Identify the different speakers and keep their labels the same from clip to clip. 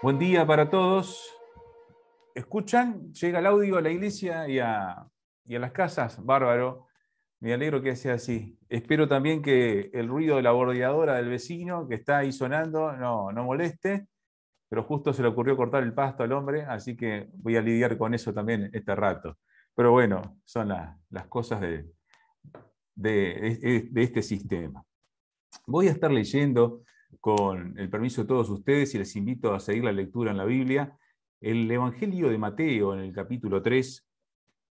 Speaker 1: Buen día para todos. ¿Escuchan? Llega el audio a la iglesia y a las casas. Bárbaro. Me alegro que sea así. Espero también que el ruido de la bordeadora del vecino que está ahí sonando no moleste, pero justo se le ocurrió cortar el pasto al hombre, así que voy a lidiar con eso también este rato. Pero bueno, son las cosas de este sistema. Voy a estar leyendo, con el permiso de todos ustedes, y les invito a seguir la lectura en la Biblia, el Evangelio de Mateo en el capítulo 3,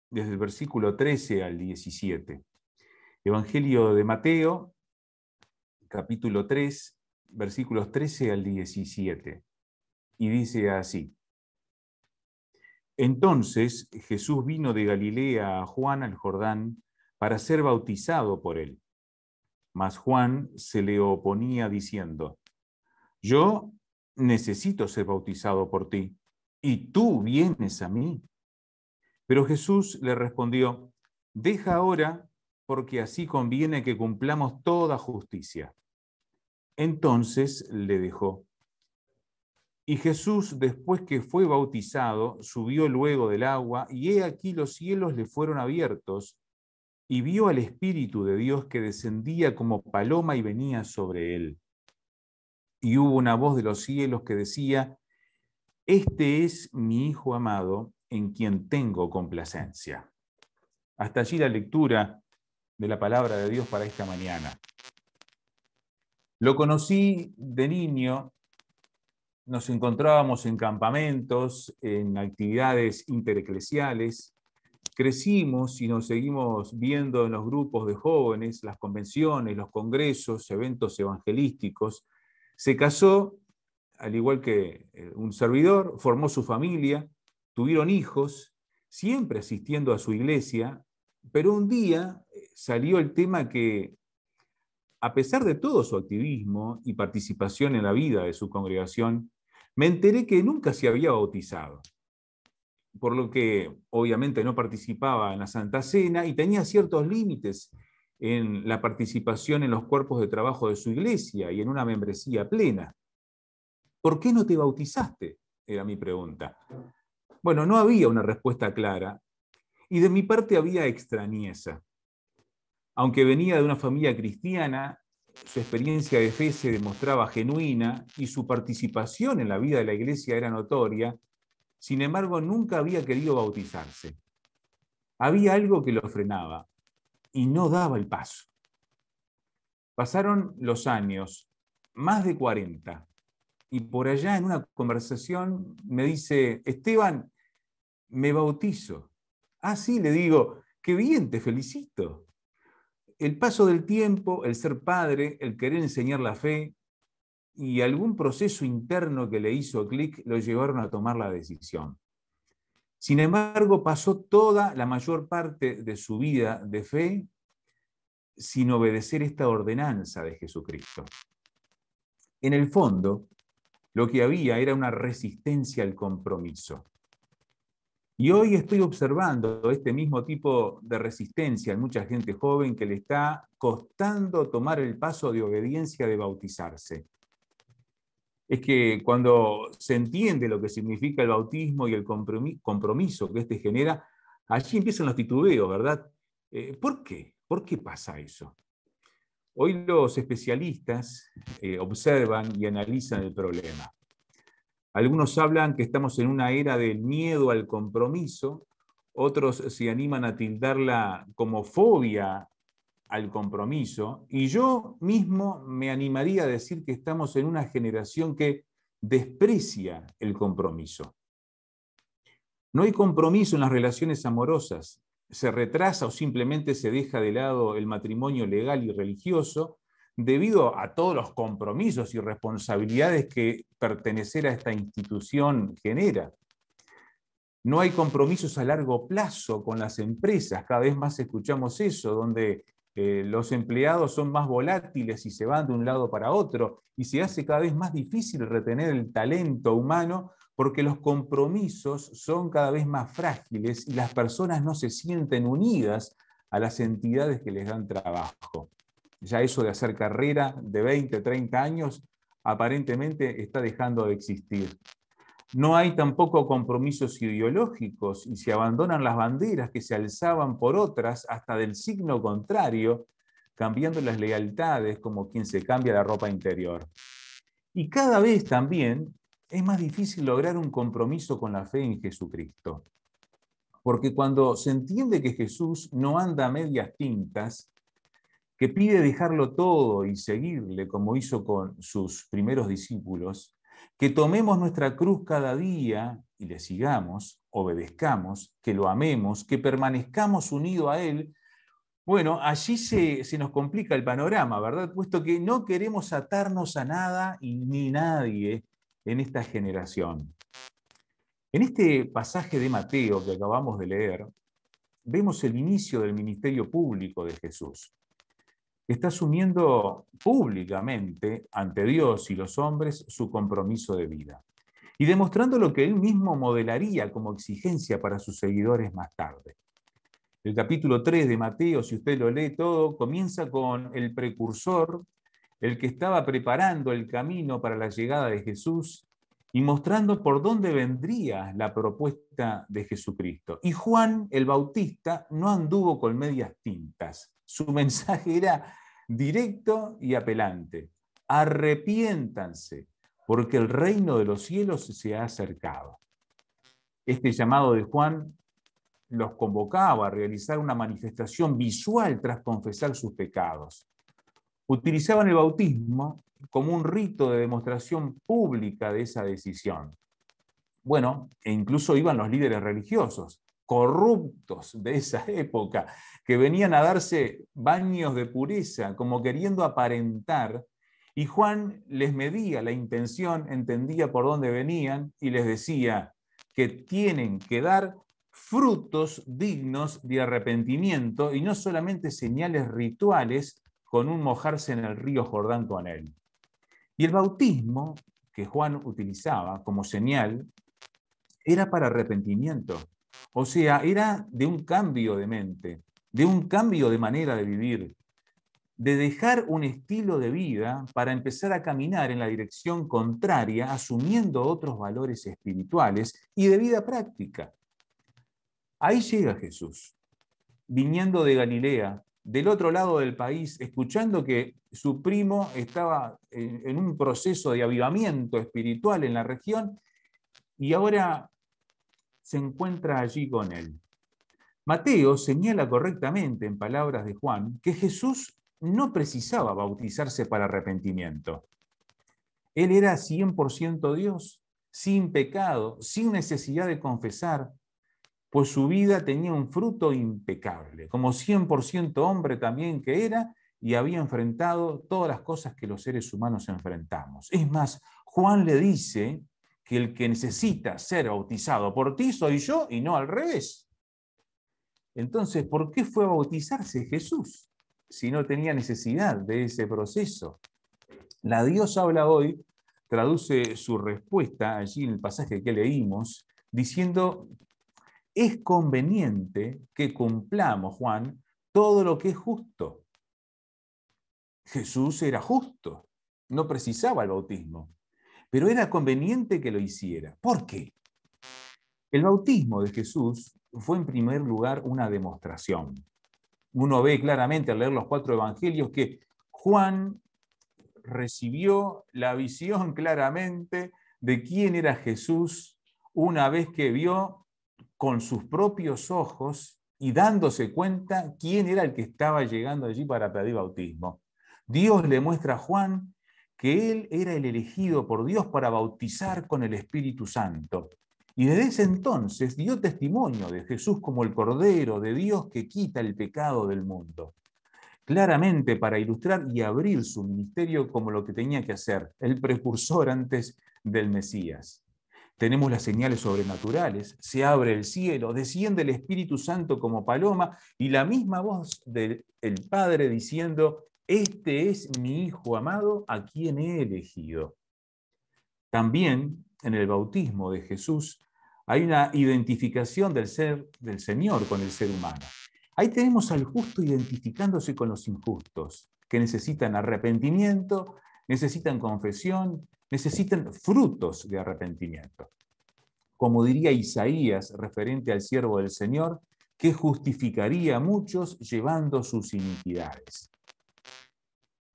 Speaker 1: desde el versículo 13 al 17. Evangelio de Mateo, capítulo 3, versículos 13 al 17. Y dice así: Entonces Jesús vino de Galilea a Juan al Jordán para ser bautizado por él. Mas Juan se le oponía diciendo: Yo necesito ser bautizado por ti, ¿y tú vienes a mí? Pero Jesús le respondió: Deja ahora, porque así conviene que cumplamos toda justicia. Entonces le dejó. Y Jesús, después que fue bautizado, subió luego del agua, y he aquí los cielos le fueron abiertos, y vio al Espíritu de Dios que descendía como paloma y venía sobre él. Y hubo una voz de los cielos que decía: Este es mi Hijo amado, en quien tengo complacencia. Hasta allí la lectura de la palabra de Dios para esta mañana. Lo conocí de niño, nos encontrábamos en campamentos, en actividades intereclesiales, crecimos y nos seguimos viendo en los grupos de jóvenes, las convenciones, los congresos, eventos evangelísticos. Se casó, al igual que un servidor, formó su familia, tuvieron hijos, siempre asistiendo a su iglesia, pero un día salió el tema que, a pesar de todo su activismo y participación en la vida de su congregación, me enteré que nunca se había bautizado, por lo que obviamente no participaba en la Santa Cena y tenía ciertos límites en la participación en los cuerpos de trabajo de su iglesia y en una membresía plena. ¿Por qué no te bautizaste?, era mi pregunta. Bueno, no había una respuesta clara y de mi parte había extrañeza. Aunque venía de una familia cristiana, su experiencia de fe se demostraba genuina y su participación en la vida de la iglesia era notoria. Sin embargo, nunca había querido bautizarse. Había algo que lo frenaba y no daba el paso. Pasaron los años, más de 40, y por allá en una conversación me dice: Esteban, me bautizo. Ah, sí, le digo, qué bien, te felicito. El paso del tiempo, el ser padre, el querer enseñar la fe y algún proceso interno que le hizo clic lo llevaron a tomar la decisión. Sin embargo, pasó toda la mayor parte de su vida de fe sin obedecer esta ordenanza de Jesucristo. En el fondo, lo que había era una resistencia al compromiso. Y hoy estoy observando este mismo tipo de resistencia en mucha gente joven que le está costando tomar el paso de obediencia de bautizarse. Es que cuando se entiende lo que significa el bautismo y el compromiso que este genera, allí empiezan los titubeos, ¿verdad? ¿Por qué? ¿Por qué pasa eso? Hoy los especialistas observan y analizan el problema. Algunos hablan que estamos en una era del miedo al compromiso, otros se animan a tildarla como fobia al compromiso, y yo mismo me animaría a decir que estamos en una generación que desprecia el compromiso. No hay compromiso en las relaciones amorosas, se retrasa o simplemente se deja de lado el matrimonio legal y religioso debido a todos los compromisos y responsabilidades que pertenecer a esta institución genera. No hay compromisos a largo plazo con las empresas, cada vez más escuchamos eso, donde los empleados son más volátiles y se van de un lado para otro, y se hace cada vez más difícil retener el talento humano porque los compromisos son cada vez más frágiles y las personas no se sienten unidas a las entidades que les dan trabajo. Ya eso de hacer carrera de 20, 30 años aparentemente está dejando de existir. No hay tampoco compromisos ideológicos y se abandonan las banderas que se alzaban por otras hasta del signo contrario, cambiando las lealtades como quien se cambia la ropa interior. Y cada vez también es más difícil lograr un compromiso con la fe en Jesucristo. Porque cuando se entiende que Jesús no anda a medias tintas, que pide dejarlo todo y seguirle como hizo con sus primeros discípulos, que tomemos nuestra cruz cada día y le sigamos, obedezcamos, que lo amemos, que permanezcamos unidos a Él, bueno, allí se nos complica el panorama, ¿verdad? Puesto que no queremos atarnos a nada y ni nadie en esta generación. En este pasaje de Mateo que acabamos de leer, vemos el inicio del ministerio público de Jesús. Está asumiendo públicamente ante Dios y los hombres su compromiso de vida y demostrando lo que él mismo modelaría como exigencia para sus seguidores más tarde. El capítulo 3 de Mateo, si usted lo lee todo, comienza con el precursor, el que estaba preparando el camino para la llegada de Jesús y mostrando por dónde vendría la propuesta de Jesucristo. Y Juan el Bautista no anduvo con medias tintas. Su mensaje era directo y apelante. Arrepiéntanse, porque el reino de los cielos se ha acercado. Este llamado de Juan los convocaba a realizar una manifestación visual tras confesar sus pecados. Utilizaban el bautismo como un rito de demostración pública de esa decisión. Bueno, e incluso iban los líderes religiosos, corruptos de esa época, que venían a darse baños de pureza, como queriendo aparentar, y Juan les medía la intención, entendía por dónde venían, y les decía que tienen que dar frutos dignos de arrepentimiento y no solamente señales rituales con un mojarse en el río Jordán con él. Y el bautismo que Juan utilizaba como señal era para arrepentimiento. O sea, era de un cambio de mente, de un cambio de manera de vivir, de dejar un estilo de vida para empezar a caminar en la dirección contraria, asumiendo otros valores espirituales y de vida práctica. Ahí llega Jesús, viniendo de Galilea, del otro lado del país, escuchando que su primo estaba en un proceso de avivamiento espiritual en la región y ahora se encuentra allí con él. Mateo señala correctamente, en palabras de Juan, que Jesús no precisaba bautizarse para arrepentimiento. Él era 100% Dios, sin pecado, sin necesidad de confesar, pues su vida tenía un fruto impecable, como 100% hombre también que era, y había enfrentado todas las cosas que los seres humanos enfrentamos. Es más, Juan le dice que el que necesita ser bautizado por ti soy yo y no al revés. Entonces, ¿por qué fue a bautizarse Jesús si no tenía necesidad de ese proceso? La Dios habla hoy traduce su respuesta allí en el pasaje que leímos, diciendo: es conveniente que cumplamos, Juan, todo lo que es justo. Jesús era justo, no precisaba el bautismo, pero era conveniente que lo hiciera. ¿Por qué? El bautismo de Jesús fue en primer lugar una demostración. Uno ve claramente al leer los 4 evangelios que Juan recibió la visión claramente de quién era Jesús una vez que vio con sus propios ojos y dándose cuenta quién era el que estaba llegando allí para pedir bautismo. Dios le muestra a Juan que él era el elegido por Dios para bautizar con el Espíritu Santo. Y desde ese entonces dio testimonio de Jesús como el Cordero de Dios que quita el pecado del mundo. Claramente para ilustrar y abrir su ministerio como lo que tenía que hacer, el precursor antes del Mesías. Tenemos las señales sobrenaturales, se abre el cielo, desciende el Espíritu Santo como paloma y la misma voz del Padre diciendo: este es mi Hijo amado a quien he elegido. También en el bautismo de Jesús hay una identificación del ser del Señor con el ser humano. Ahí tenemos al justo identificándose con los injustos, que necesitan arrepentimiento, necesitan confesión, necesitan frutos de arrepentimiento. como diría Isaías referente al siervo del Señor, que justificaría a muchos llevando sus iniquidades.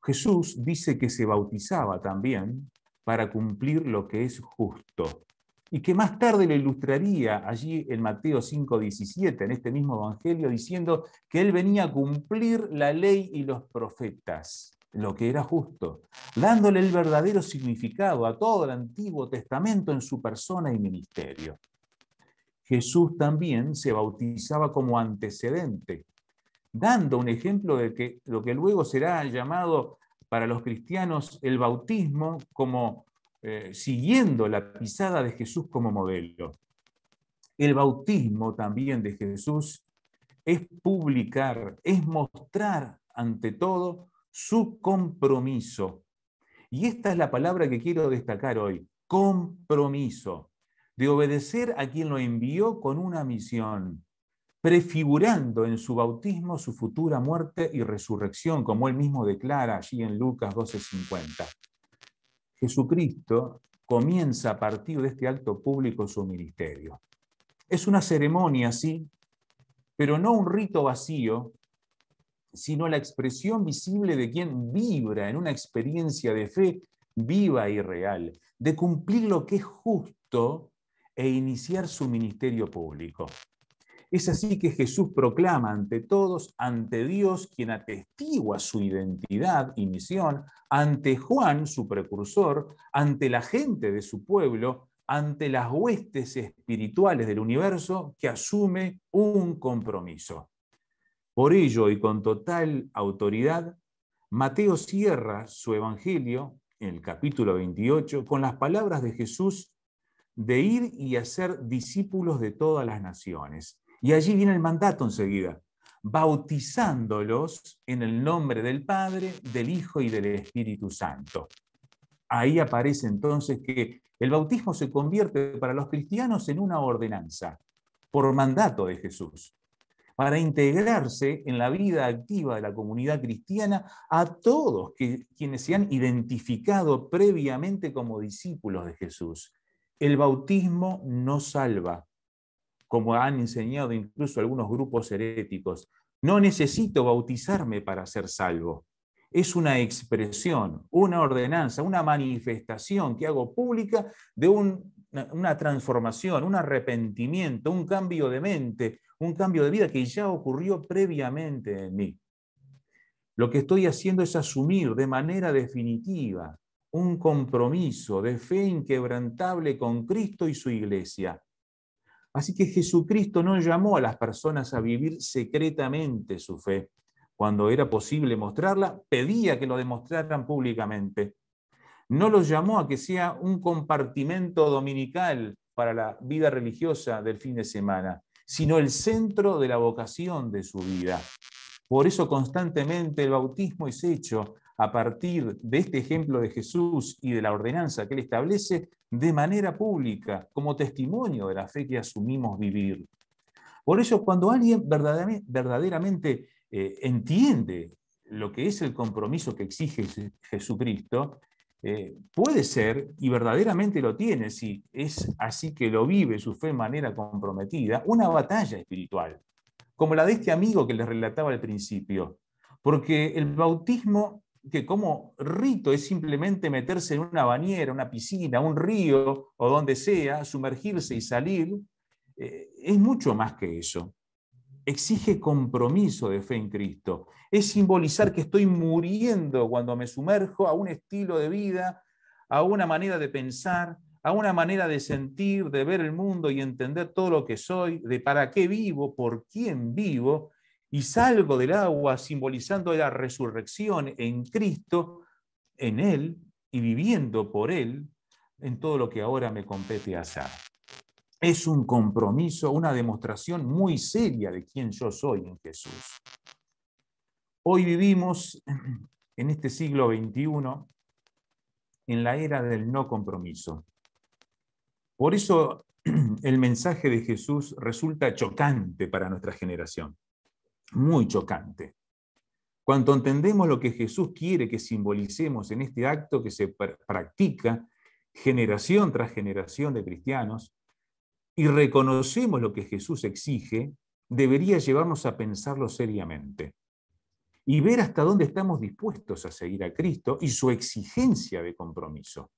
Speaker 1: Jesús dice que se bautizaba también para cumplir lo que es justo, y que más tarde lo ilustraría allí en Mateo 5:17, en este mismo evangelio, diciendo que él venía a cumplir la ley y los profetas, lo que era justo, dándole el verdadero significado a todo el Antiguo Testamento en su persona y ministerio. Jesús también se bautizaba como antecedente, dando un ejemplo de que lo que luego será llamado para los cristianos el bautismo, como siguiendo la pisada de Jesús como modelo. El bautismo también de Jesús es publicar, es mostrar ante todo su compromiso. Y esta es la palabra que quiero destacar hoy, compromiso, de obedecer a quien lo envió con una misión, prefigurando en su bautismo su futura muerte y resurrección, como él mismo declara allí en Lucas 12:50. Jesucristo comienza a partir de este acto público su ministerio. Es una ceremonia, sí, pero no un rito vacío, sino la expresión visible de quien vibra en una experiencia de fe viva y real, de cumplir lo que es justo e iniciar su ministerio público. Es así que Jesús proclama ante todos, ante Dios, quien atestigua su identidad y misión, ante Juan, su precursor, ante la gente de su pueblo, ante las huestes espirituales del universo, que asume un compromiso. Por ello, y con total autoridad, Mateo cierra su evangelio, en el capítulo 28, con las palabras de Jesús de ir y hacer discípulos de todas las naciones. Y allí viene el mandato enseguida, bautizándolos en el nombre del Padre, del Hijo y del Espíritu Santo. Ahí aparece entonces que el bautismo se convierte para los cristianos en una ordenanza, por mandato de Jesús, para integrarse en la vida activa de la comunidad cristiana a todos quienes se han identificado previamente como discípulos de Jesús. El bautismo no salva, como han enseñado incluso algunos grupos heréticos. No necesito bautizarme para ser salvo. Es una expresión, una ordenanza, una manifestación que hago pública de una transformación, un arrepentimiento, un cambio de mente, un cambio de vida que ya ocurrió previamente en mí. Lo que estoy haciendo es asumir de manera definitiva un compromiso de fe inquebrantable con Cristo y su iglesia. Así que Jesucristo no llamó a las personas a vivir secretamente su fe. Cuando era posible mostrarla, pedía que lo demostraran públicamente. No los llamó a que sea un compartimento dominical para la vida religiosa del fin de semana, sino el centro de la vocación de su vida. Por eso constantemente el bautismo es hecho a partir de este ejemplo de Jesús y de la ordenanza que él establece de manera pública, como testimonio de la fe que asumimos vivir. Por eso, cuando alguien verdaderamente entiende lo que es el compromiso que exige Jesucristo, puede ser, y verdaderamente lo tiene, si es así que lo vive su fe de manera comprometida, una batalla espiritual, como la de este amigo que les relataba al principio. Porque el bautismo, que como rito es simplemente meterse en una bañera, una piscina, un río o donde sea, sumergirse y salir, es mucho más que eso. Exige compromiso de fe en Cristo. Es simbolizar que estoy muriendo cuando me sumerjo a un estilo de vida, a una manera de pensar, a una manera de sentir, de ver el mundo y entender todo lo que soy, de para qué vivo, por quién vivo, y salgo del agua simbolizando la resurrección en Cristo, en Él, y viviendo por Él en todo lo que ahora me compete hacer. Es un compromiso, una demostración muy seria de quién yo soy en Jesús. Hoy vivimos en este siglo XXI en la era del no compromiso. Por eso el mensaje de Jesús resulta chocante para nuestra generación, muy chocante. Cuando entendemos lo que Jesús quiere que simbolicemos en este acto que se practica generación tras generación de cristianos, y reconocemos lo que Jesús exige, debería llevarnos a pensarlo seriamente y ver hasta dónde estamos dispuestos a seguir a Cristo y su exigencia de compromiso.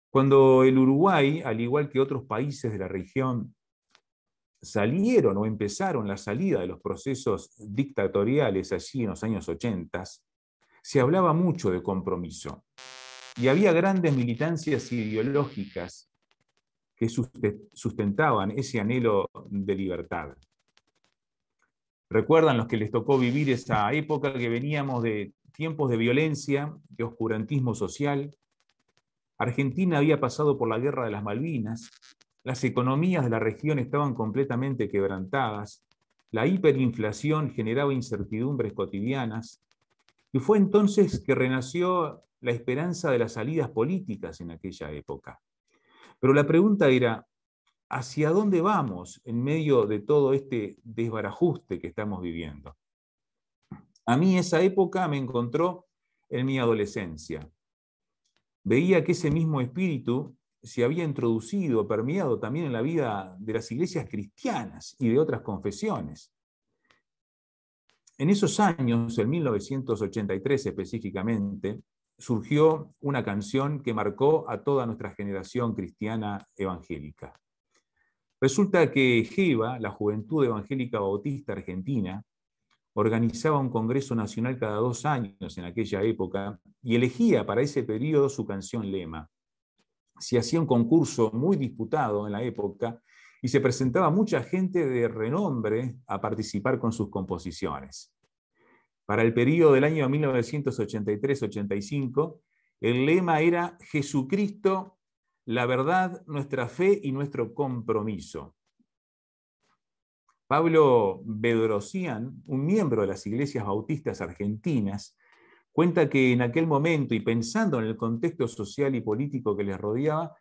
Speaker 1: Cuando el Uruguay, al igual que otros países de la región, salieron o empezaron la salida de los procesos dictatoriales allí en los años 80, se hablaba mucho de compromiso y había grandes militancias ideológicas que sustentaban ese anhelo de libertad. ¿Recuerdan los que les tocó vivir esa época que veníamos de tiempos de violencia, de oscurantismo social? Argentina había pasado por la Guerra de las Malvinas, las economías de la región estaban completamente quebrantadas, la hiperinflación generaba incertidumbres cotidianas, y fue entonces que renació la esperanza de las salidas políticas en aquella época. Pero la pregunta era, ¿hacia dónde vamos en medio de todo este desbarajuste que estamos viviendo? A mí esa época me encontró en mi adolescencia. Veía que ese mismo espíritu se había introducido, permeado también en la vida de las iglesias cristianas y de otras confesiones. En esos años, en 1983 específicamente, surgió una canción que marcó a toda nuestra generación cristiana evangélica. Resulta que GEBA, la Juventud Evangélica Bautista Argentina, organizaba un congreso nacional cada 2 años en aquella época y elegía para ese periodo su canción lema. Se hacía un concurso muy disputado en la época y se presentaba mucha gente de renombre a participar con sus composiciones. Para el periodo del año 1983-85, el lema era Jesucristo, la verdad, nuestra fe y nuestro compromiso. Pablo Bedrosian, un miembro de las iglesias bautistas argentinas, cuenta que en aquel momento, y pensando en el contexto social y político que les rodeaba,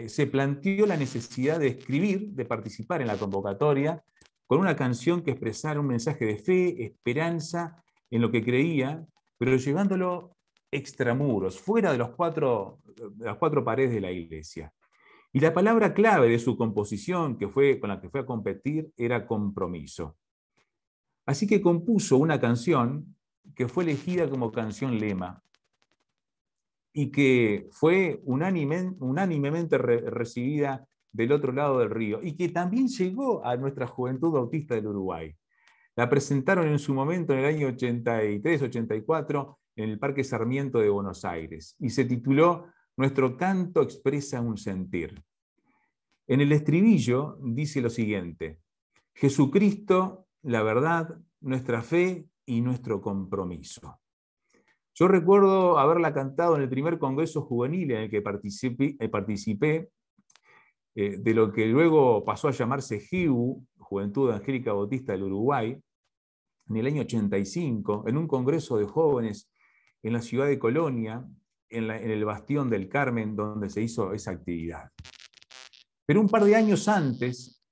Speaker 1: se planteó la necesidad de escribir, de participar en la convocatoria, con una canción que expresara un mensaje de fe, esperanza en lo que creía, pero llevándolo extramuros, fuera de las cuatro paredes de la iglesia. Y la palabra clave de su composición, con la que fue a competir, era compromiso. Así que compuso una canción que fue elegida como canción lema y que fue unánimemente recibida del otro lado del río y que también llegó a nuestra Juventud Bautista del Uruguay. La presentaron en su momento en el año 83-84 en el Parque Sarmiento de Buenos Aires y se tituló Nuestro canto expresa un sentir. En el estribillo dice lo siguiente: Jesucristo, la verdad, nuestra fe y nuestro compromiso. Yo recuerdo haberla cantado en el primer congreso juvenil en el que participé de lo que luego pasó a llamarse JEU, Juventud Evangélica Bautista del Uruguay, en el año 85, en un congreso de jóvenes en la ciudad de Colonia, en el Bastión del Carmen, donde se hizo esa actividad. Pero un par de años antes,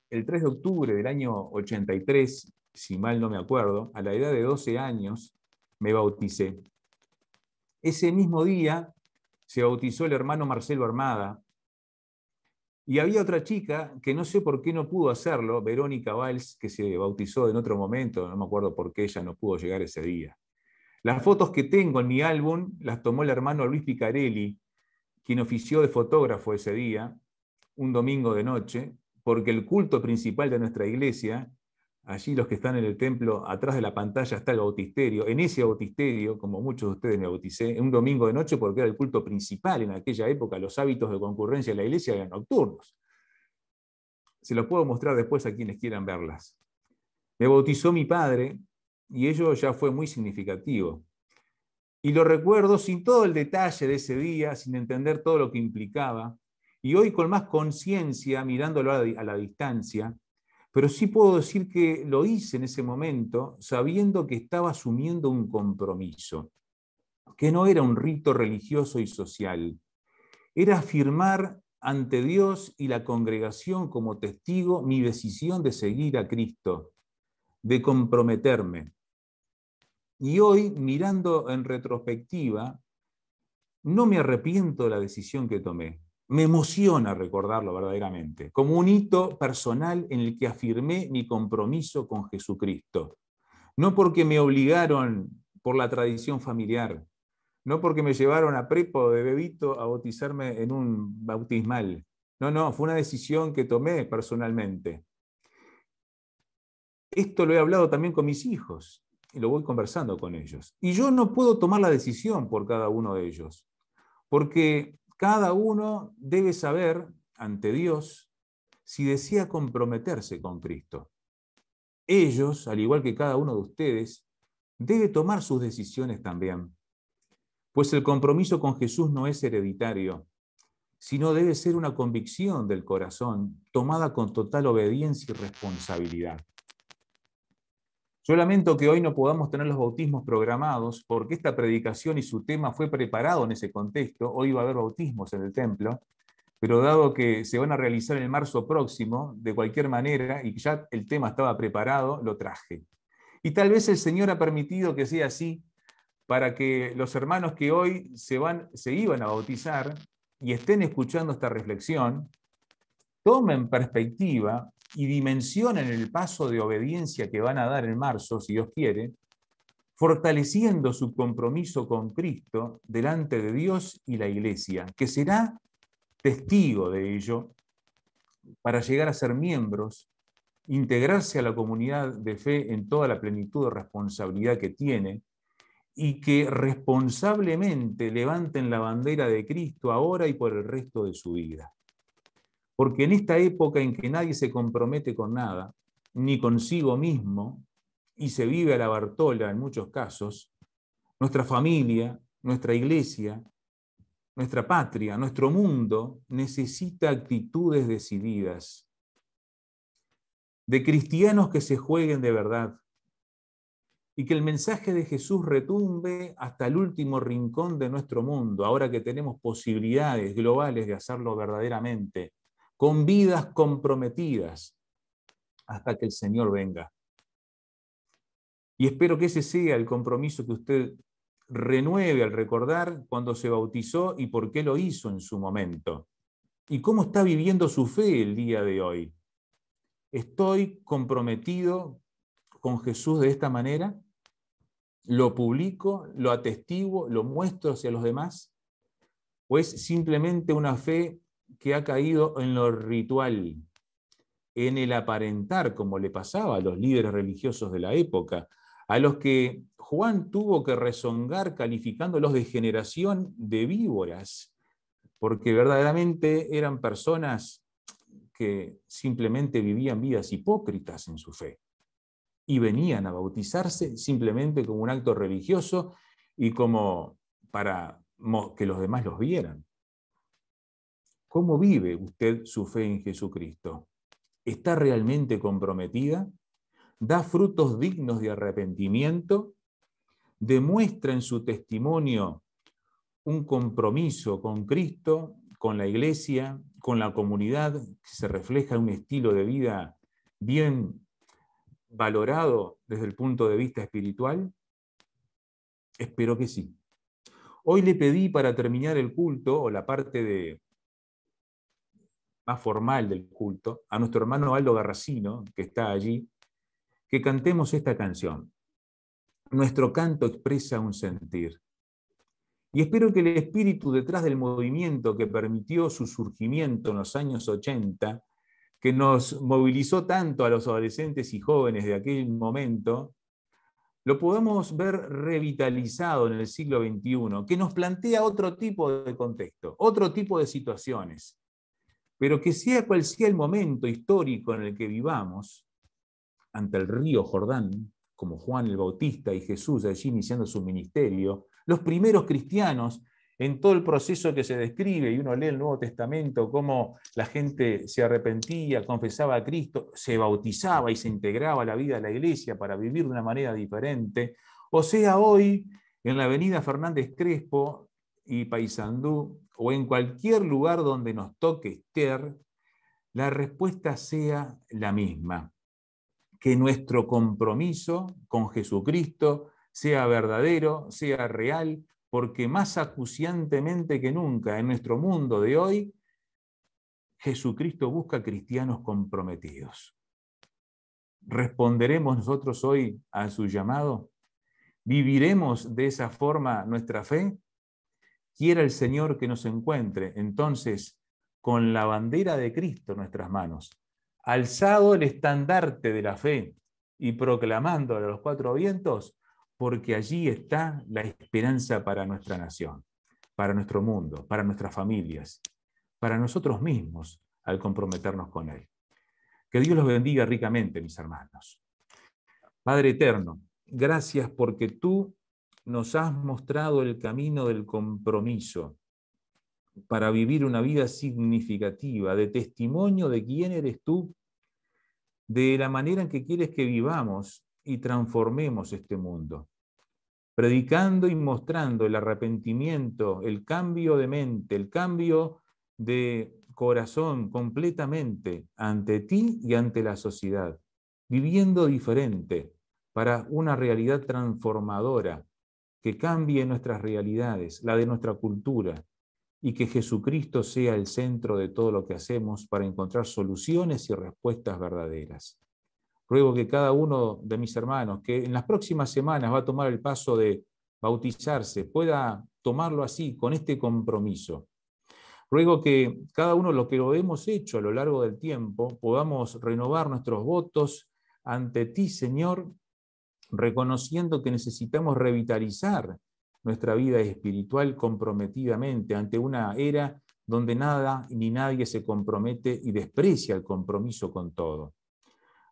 Speaker 1: el 3 de octubre del año 83, si mal no me acuerdo, a la edad de 12 años, me bauticé. Ese mismo día se bautizó el hermano Marcelo Armada, y había otra chica que no sé por qué no pudo hacerlo, Verónica Valls, que se bautizó en otro momento, no me acuerdo por qué ella no pudo llegar ese día. Las fotos que tengo en mi álbum las tomó el hermano Luis Picarelli, quien ofició de fotógrafo ese día, un domingo de noche, porque el culto principal de nuestra iglesia, allí los que están en el templo, atrás de la pantalla está el bautisterio. En ese bautisterio, como muchos de ustedes me bauticé, un domingo de noche porque era el culto principal en aquella época, los hábitos de concurrencia en la iglesia eran nocturnos. Se los puedo mostrar después a quienes quieran verlas. Me bautizó mi padre y ello ya fue muy significativo. Y lo recuerdo sin todo el detalle de ese día, sin entender todo lo que implicaba, y hoy con más conciencia, mirándolo a la distancia, pero sí puedo decir que lo hice en ese momento sabiendo que estaba asumiendo un compromiso, que no era un rito religioso y social, era afirmar ante Dios y la congregación como testigo mi decisión de seguir a Cristo, de comprometerme. Y hoy, mirando en retrospectiva, no me arrepiento de la decisión que tomé. Me emociona recordarlo verdaderamente, como un hito personal en el que afirmé mi compromiso con Jesucristo. No porque me obligaron por la tradición familiar, no porque me llevaron a prepo de bebito a bautizarme en un bautismal. No, no, fue una decisión que tomé personalmente. Esto lo he hablado también con mis hijos y lo voy conversando con ellos. Y yo no puedo tomar la decisión por cada uno de ellos, porque cada uno debe saber ante Dios si desea comprometerse con Cristo. Ellos, al igual que cada uno de ustedes, debe tomar sus decisiones también, pues el compromiso con Jesús no es hereditario, sino debe ser una convicción del corazón tomada con total obediencia y responsabilidad. Yo lamento que hoy no podamos tener los bautismos programados porque esta predicación y su tema fue preparado en ese contexto. Hoy va a haber bautismos en el templo, pero dado que se van a realizar en marzo próximo, de cualquier manera, y ya el tema estaba preparado, lo traje. Y tal vez el Señor ha permitido que sea así para que los hermanos que hoy se iban a bautizar y estén escuchando esta reflexión, tomen perspectiva y dimensionen el paso de obediencia que van a dar en marzo, si Dios quiere, fortaleciendo su compromiso con Cristo delante de Dios y la Iglesia, que será testigo de ello para llegar a ser miembros, integrarse a la comunidad de fe en toda la plenitud de responsabilidad que tiene y que responsablemente levanten la bandera de Cristo ahora y por el resto de su vida. Porque en esta época en que nadie se compromete con nada, ni consigo mismo, y se vive a la Bartola en muchos casos, nuestra familia, nuestra iglesia, nuestra patria, nuestro mundo necesita actitudes decididas, de cristianos que se jueguen de verdad, y que el mensaje de Jesús retumbe hasta el último rincón de nuestro mundo, ahora que tenemos posibilidades globales de hacerlo verdaderamente, con vidas comprometidas hasta que el Señor venga. Y espero que ese sea el compromiso que usted renueve al recordar cuando se bautizó y por qué lo hizo en su momento. Y cómo está viviendo su fe el día de hoy. ¿Estoy comprometido con Jesús de esta manera? ¿Lo publico, lo atestiguo, lo muestro hacia los demás? ¿O es simplemente una fe que ha caído en lo ritual, en el aparentar, como le pasaba a los líderes religiosos de la época, a los que Juan tuvo que rezongar calificándolos de generación de víboras, porque verdaderamente eran personas que simplemente vivían vidas hipócritas en su fe y venían a bautizarse simplemente como un acto religioso y como para que los demás los vieran. ¿Cómo vive usted su fe en Jesucristo? ¿Está realmente comprometida? ¿Da frutos dignos de arrepentimiento? ¿Demuestra en su testimonio un compromiso con Cristo, con la Iglesia, con la comunidad, que se refleja en un estilo de vida bien valorado desde el punto de vista espiritual? Espero que sí. Hoy le pedí para terminar el culto, o la parte más formal del culto, a nuestro hermano Aldo Garracino, que está allí, que cantemos esta canción. Nuestro canto expresa un sentir. Y espero que el espíritu detrás del movimiento que permitió su surgimiento en los años 80, que nos movilizó tanto a los adolescentes y jóvenes de aquel momento, lo podamos ver revitalizado en el siglo XXI, que nos plantea otro tipo de contexto, otro tipo de situaciones, pero que sea cual sea el momento histórico en el que vivamos, ante el río Jordán, como Juan el Bautista y Jesús allí iniciando su ministerio, los primeros cristianos en todo el proceso que se describe, y uno lee el Nuevo Testamento, cómo la gente se arrepentía, confesaba a Cristo, se bautizaba y se integraba a la vida de la iglesia para vivir de una manera diferente. O sea, hoy, en la avenida Fernández Crespo y Paysandú, o en cualquier lugar donde nos toque estar, la respuesta sea la misma. Que nuestro compromiso con Jesucristo sea verdadero, sea real, porque más acuciantemente que nunca en nuestro mundo de hoy Jesucristo busca cristianos comprometidos. ¿Responderemos nosotros hoy a su llamado? ¿Viviremos de esa forma nuestra fe? Quiera el Señor que nos encuentre entonces con la bandera de Cristo en nuestras manos, alzado el estandarte de la fe y proclamando a los cuatro vientos, porque allí está la esperanza para nuestra nación, para nuestro mundo, para nuestras familias, para nosotros mismos al comprometernos con Él. Que Dios los bendiga ricamente, mis hermanos. Padre eterno, gracias porque tú nos has mostrado el camino del compromiso para vivir una vida significativa, de testimonio de quién eres tú, de la manera en que quieres que vivamos y transformemos este mundo, predicando y mostrando el arrepentimiento, el cambio de mente, el cambio de corazón completamente ante ti y ante la sociedad, viviendo diferente para una realidad transformadora que cambie nuestras realidades, la de nuestra cultura, y que Jesucristo sea el centro de todo lo que hacemos para encontrar soluciones y respuestas verdaderas. Ruego que cada uno de mis hermanos, que en las próximas semanas va a tomar el paso de bautizarse, pueda tomarlo así, con este compromiso. Ruego que cada uno, lo que lo hemos hecho a lo largo del tiempo, podamos renovar nuestros votos ante ti, Señor, reconociendo que necesitamos revitalizar nuestra vida espiritual comprometidamente ante una era donde nada ni nadie se compromete y desprecia el compromiso con todo.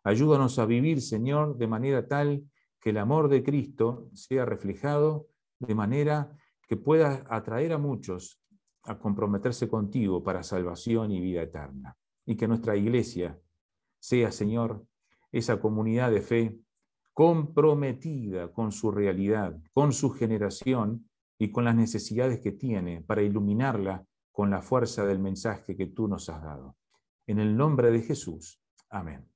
Speaker 1: Ayúdanos a vivir, Señor, de manera tal que el amor de Cristo sea reflejado de manera que pueda atraer a muchos a comprometerse contigo para salvación y vida eterna. Y que nuestra iglesia sea, Señor, esa comunidad de fe comprometida con su realidad, con su generación y con las necesidades que tiene para iluminarla con la fuerza del mensaje que tú nos has dado. En el nombre de Jesús. Amén.